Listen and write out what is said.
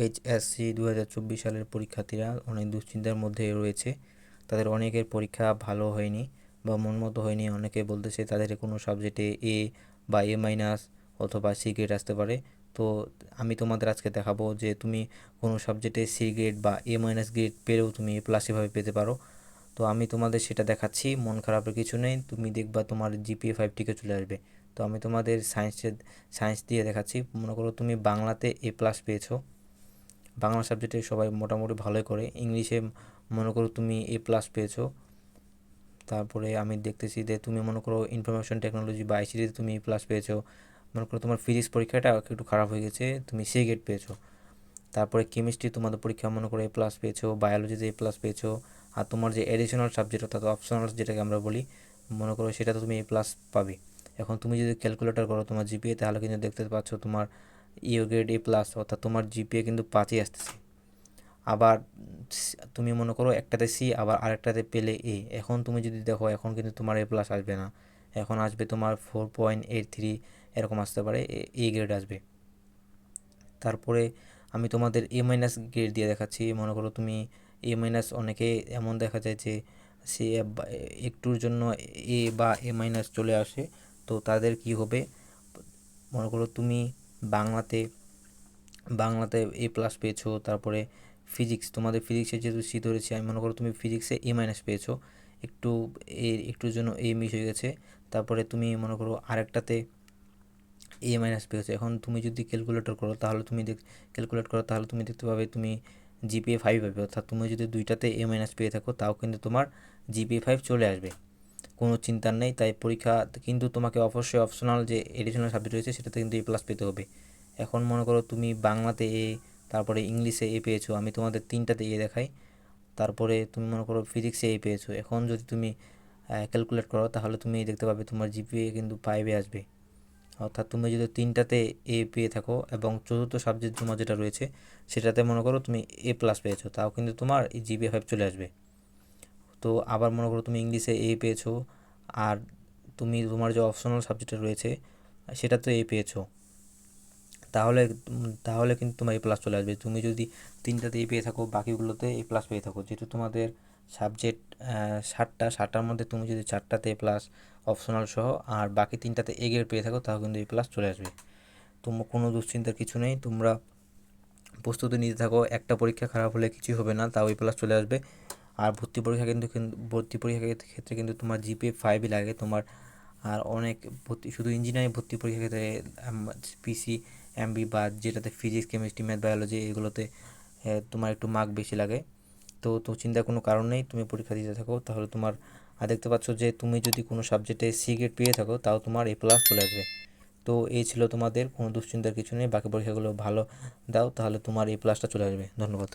HSC 2024 সালের পরীক্ষার্থীরা অনেক দুশ্চিন্তার মধ্যে রয়েছে। তাদের অনেকের পরীক্ষা ভালো হয়নি বা মন মতো হয়নি। অনেকে বলতেছে তাদের কোনো সাবজেক্টে এ বা এ মাইনাস অথবা সি গ্রেড আসতে পারে। তো আমি তোমাদের আজকে দেখাবো যে তুমি কোনো সাবজেক্টে সি গ্রেড বা এ মাইনাস গ্রেড পেলেও তুমি এ প্লাস এভাবে পেতে পারো। তো আমি তোমাদের সেটা দেখাচ্ছি, মন খারাপের কিছু নেই। তুমি দেখবা তোমার জিপিএ 5 থেকে চলে আসবে। তো আমি তোমাদের সায়েন্স দিয়ে দেখাচ্ছি। মনে করো তুমি বাংলাতে এ প্লাস পেয়েছো, বাংলা সাবজেক্টে সবাই মোটামুটি ভালোই করে। ইংলিশে মনে করো তুমি এ প্লাস পেয়েছো। তারপরে আমি দেখতেছি যে তুমি মনে করো ইনফরমেশন টেকনোলজি বা আইসিটিতে তুমি এ প্লাস পেয়েছো। মনে করো তোমার ফিজিক্স পরীক্ষাটা একটু খারাপ হয়ে গেছে, তুমি সি গ্রেড পেয়েছো। তারপরে কেমিস্ট্রি তোমাদের পরীক্ষা মনে করো এ প্লাস পেয়েছো, বায়োলজিতে এ প্লাস পেয়েছো। আর তোমার যে এডিশনাল সাবজেক্ট অর্থাৎ অপশনাল যেটাকে আমরা বলি, মনে করো সেটাতে তুমি এ প্লাস পাবে। এখন তুমি যদি ক্যালকুলেটর করো তোমার জিপিএ, তাহলে কিন্তু দেখতে পাচ্ছ তোমার ইও গ্রেড এ প্লাস, অর্থাৎ তোমার জিপিএ কিন্তু 5ই আসতেছে। আবার তুমি মনে করো একটাতে সি আবার আরেকটাতে পেলে এ, এখন তুমি যদি দেখো এখন কিন্তু তোমার এ প্লাস আসবে না, এখন আসবে তোমার 4.83 এরকম আসতে পারে, এ গ্রেড আসবে। তারপরে আমি তোমাদের এ মাইনাস গ্রেড দিয়ে দেখাচ্ছি। মনে করো তুমি এ মাইনাস, অনেকে এমন দেখা যায় যে সে একটুর জন্য এ বা এ মাইনাস চলে আসে। তো তাদের কি হবে, মনে করো তুমি বাংলাতে বাংলাতে এ প্লাস পেয়েছো, তারপরে ফিজিক্স, তোমাদের ফিজিক্সে যেহেতু সি ধরেছি আমি, মনে করো তুমি ফিজিক্সে এ মাইনাস পেয়েছো, একটু একটুর জন্য এ মিস হয়ে গেছে। তারপরে তুমি মনে করো আরেকটাতে এ মাইনাস পেয়েছো। এখন তুমি যদি ক্যালকুলেটর করো তাহলে ক্যালকুলেট করো তাহলে তুমি দেখতে পাবে তুমি জিপিএ 5 পাবে। অর্থাৎ তুমি যদি দুইটাতে এ মাইনাস পেয়ে থাকো তাও কিন্তু তোমার জিপিএ 5 চলে আসবে, কোনো চিন্তার নেই। তাই পরীক্ষা কিন্তু তোমাকে অবশ্যই অপশনাল যে এডিশনাল সাবজেক্ট রয়েছে সেটাতে কিন্তু এ প্লাস পেতে হবে। এখন মনে করো তুমি বাংলাতে এ, তারপরে ইংলিশে এ পেয়েছো, আমি তোমাদের তিনটাতে এ দেখাই। তারপরে তুমি মনে করো ফিজিক্সে এ পেয়েছো, এখন যদি তুমি ক্যালকুলেট করো তাহলে তুমি দেখতে পাবে তোমার জিপিএ কিন্তু 5 আসবে। অর্থাৎ তুমি যদি তিনটাতে এ পেয়ে থাকো এবং চতুর্থ সাবজেক্ট তোমার যেটা রয়েছে সেটাতে মনে করো তুমি এ প্লাস পেয়েছো, তাও কিন্তু তোমার এই জিপিএ 5 চলে আসবে। তো আবার মনে করো তুমি ইংলিশে এ পেয়েছো আর তুমি তোমার যে অপশনাল সাবজেক্ট রয়েছে সেটাতে এ পেয়েছো, তাহলে তাহলে কিন্তু তোমার এ প্লাস চলে আসবে। তুমি যদি তিনটাতে এ পেয়ে থাকো, বাকিগুলোতে এ প্লাস পেয়ে থাকো, যেহেতু তোমাদের সাবজেক্ট 7টার মধ্যে তুমি যদি 4টাতে এ প্লাস অপশনাল সহ আর বাকি তিনটাতে এ গ্রেড পেয়ে থাকো, তাহলে কিন্তু এ প্লাস চলে আসবে। তোমার কোনো দুশ্চিন্তার কিছু নেই, তোমরা প্রস্তুতি নিতে থাকো। একটা পরীক্ষা খারাপ হলে কিছুই হবে না, তাও এ প্লাস চলে আসবে। আর ভর্তি পরীক্ষার ক্ষেত্রে কিন্তু তোমার জিপিএ 5ই লাগে তোমার। আর অনেক শুধু ইঞ্জিনিয়ারিং ভর্তি পরীক্ষার ক্ষেত্রে পিসি এমবি বা যেটাতে ফিজিক্স কেমিস্ট্রি ম্যাথ বায়োলজি এগুলোতে তোমার একটু মার্ক বেশি লাগে। তো চিন্তার কোনো কারণ নেই, তুমি পরীক্ষা দিতে থাকো তাহলে তোমার। আর দেখতে পাচ্ছ যে তুমি যদি কোনো সাবজেক্টে সি গ্রেড পেয়ে থাকো তাও তোমার এ প্লাস চলে আসবে। তো এই ছিল তোমাদের, কোনো দুশ্চিন্তার কিছু নেই। বাকি পরীক্ষাগুলো ভালো দাও, তাহলে তোমার এ প্লাসটা চলে আসবে। ধন্যবাদ।